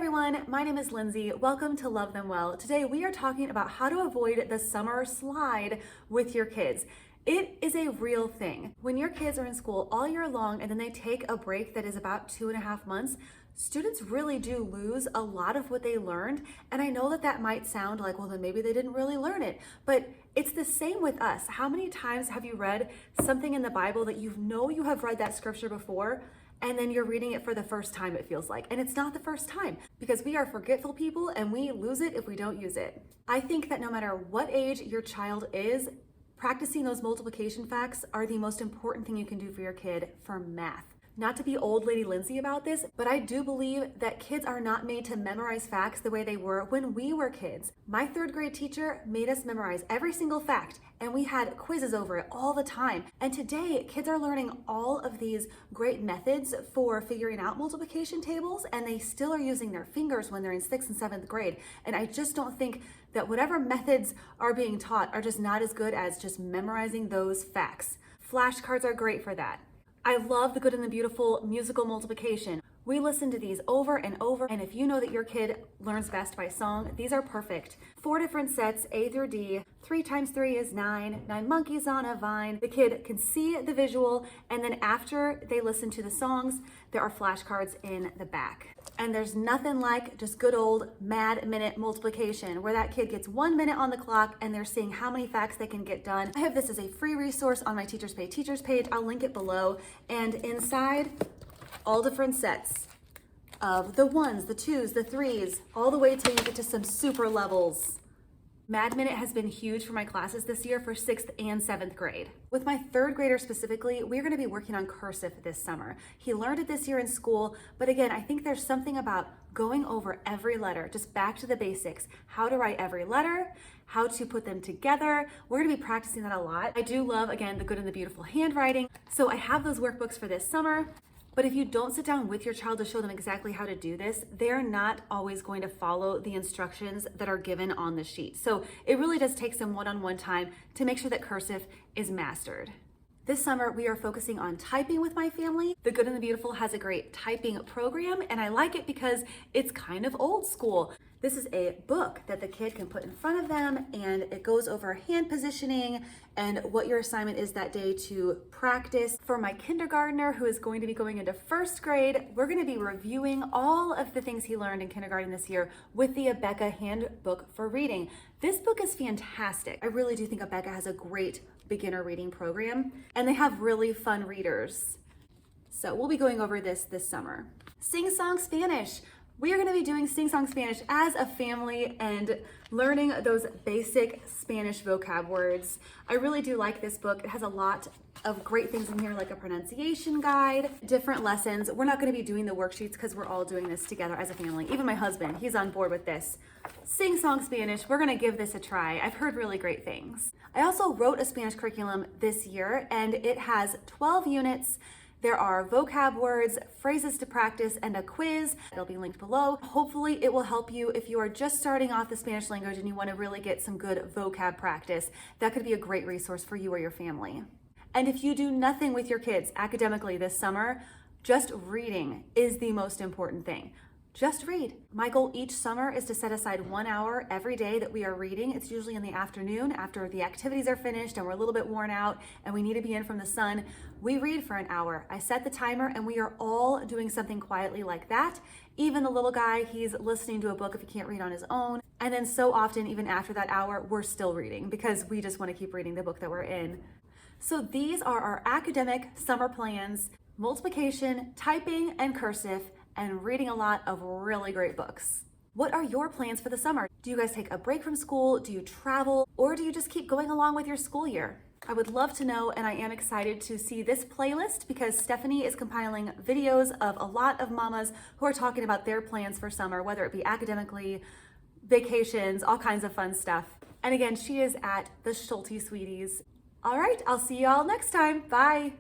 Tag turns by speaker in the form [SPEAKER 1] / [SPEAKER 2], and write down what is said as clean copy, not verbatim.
[SPEAKER 1] everyone, my name is Lyndsay. Welcome to Love Them Well. Today we are talking about how to avoid the summer slide with your kids. It is a real thing. When your kids are in school all year long and then they take a break that is about 2.5 months, students really do lose a lot of what they learned. And I know that that might sound like, well, then maybe they didn't really learn it, but it's the same with us. How many times have you read something in the Bible that you know you have read that scripture before, and then you're reading it for the first time, it feels like. And it's not the first time, because we are forgetful people and we lose it if we don't use it. I think that no matter what age your child is, practicing those multiplication facts are the most important thing you can do for your kid for math. Not to be old lady Lyndsay about this, but I do believe that kids are not made to memorize facts the way they were when we were kids. My 3rd grade teacher made us memorize every single fact, and we had quizzes over it all the time. And today, kids are learning all of these great methods for figuring out multiplication tables, and they still are using their fingers when they're in 6th and 7th grade. And I just don't think that whatever methods are being taught are just not as good as just memorizing those facts. Flashcards are great for that. I love the Good and the Beautiful musical multiplication. We listen to these over and over, and if you know that your kid learns best by song, these are perfect. 4 different sets, A through D. 3 times 3 is 9. 9 monkeys on a vine. The kid can see the visual, and then after they listen to the songs, there are flashcards in the back. And there's nothing like just good old mad minute multiplication, where that kid gets 1 minute on the clock and they're seeing how many facts they can get done. I have this as a free resource on my Teachers Pay Teachers page. I'll link it below. And inside, all different sets of the 1s, the 2s, the 3s, all the way till you get to some super levels. Mad Minute has been huge for my classes this year for 6th and 7th grade. With my 3rd grader specifically, we're going to be working on cursive this summer. He learned it this year in school, but again, I think there's something about going over every letter, just back to the basics, how to write every letter, how to put them together. We're going to be practicing that a lot. I do love, again, the Good and the Beautiful handwriting. So I have those workbooks for this summer. But if you don't sit down with your child to show them exactly how to do this, they're not always going to follow the instructions that are given on the sheet. So it really does take some one-on-one time to make sure that cursive is mastered. This summer, we are focusing on typing with my family. The Good and the Beautiful has a great typing program, and I like it because it's kind of old school. This is a book that the kid can put in front of them, and it goes over hand positioning and what your assignment is that day to practice. For my kindergartner, who is going to be going into 1st grade, we're going to be reviewing all of the things he learned in kindergarten this year with the Abeka Handbook for Reading. This book is fantastic. I really do think Abeka has a great beginner reading program, and they have really fun readers. So we'll be going over this summer. Sing Song Spanish. We are going to be doing Sing Song Spanish as a family and learning those basic Spanish vocab words. I really do like this book. It has a lot of great things in here, like a pronunciation guide, different lessons. We're not going to be doing the worksheets because we're all doing this together as a family. Even my husband, he's on board with this. Sing Song Spanish, we're going to give this a try. I've heard really great things. I also wrote a Spanish curriculum this year, and it has 12 units. There are vocab words, phrases to practice, and a quiz. It'll be linked below. Hopefully it will help you if you are just starting off the Spanish language and you want to really get some good vocab practice. That could be a great resource for you or your family. And if you do nothing with your kids academically this summer, just reading is the most important thing. Just read. My goal each summer is to set aside 1 hour every day that we are reading. It's usually in the afternoon after the activities are finished and we're a little bit worn out and we need to be in from the sun. We read for an hour. I set the timer and we are all doing something quietly like that. Even the little guy, he's listening to a book if he can't read on his own. And then so often, even after that hour, we're still reading because we just want to keep reading the book that we're in. So these are our academic summer plans: multiplication, typing, and cursive, and reading a lot of really great books. What are your plans for the summer? Do you guys take a break from school? Do you travel? Or do you just keep going along with your school year? I would love to know, and I am excited to see this playlist because Stephanie is compiling videos of a lot of mamas who are talking about their plans for summer, whether it be academically, vacations, all kinds of fun stuff. And again, she is at the Schulte Sweeties. All right, I'll see y'all next time. Bye.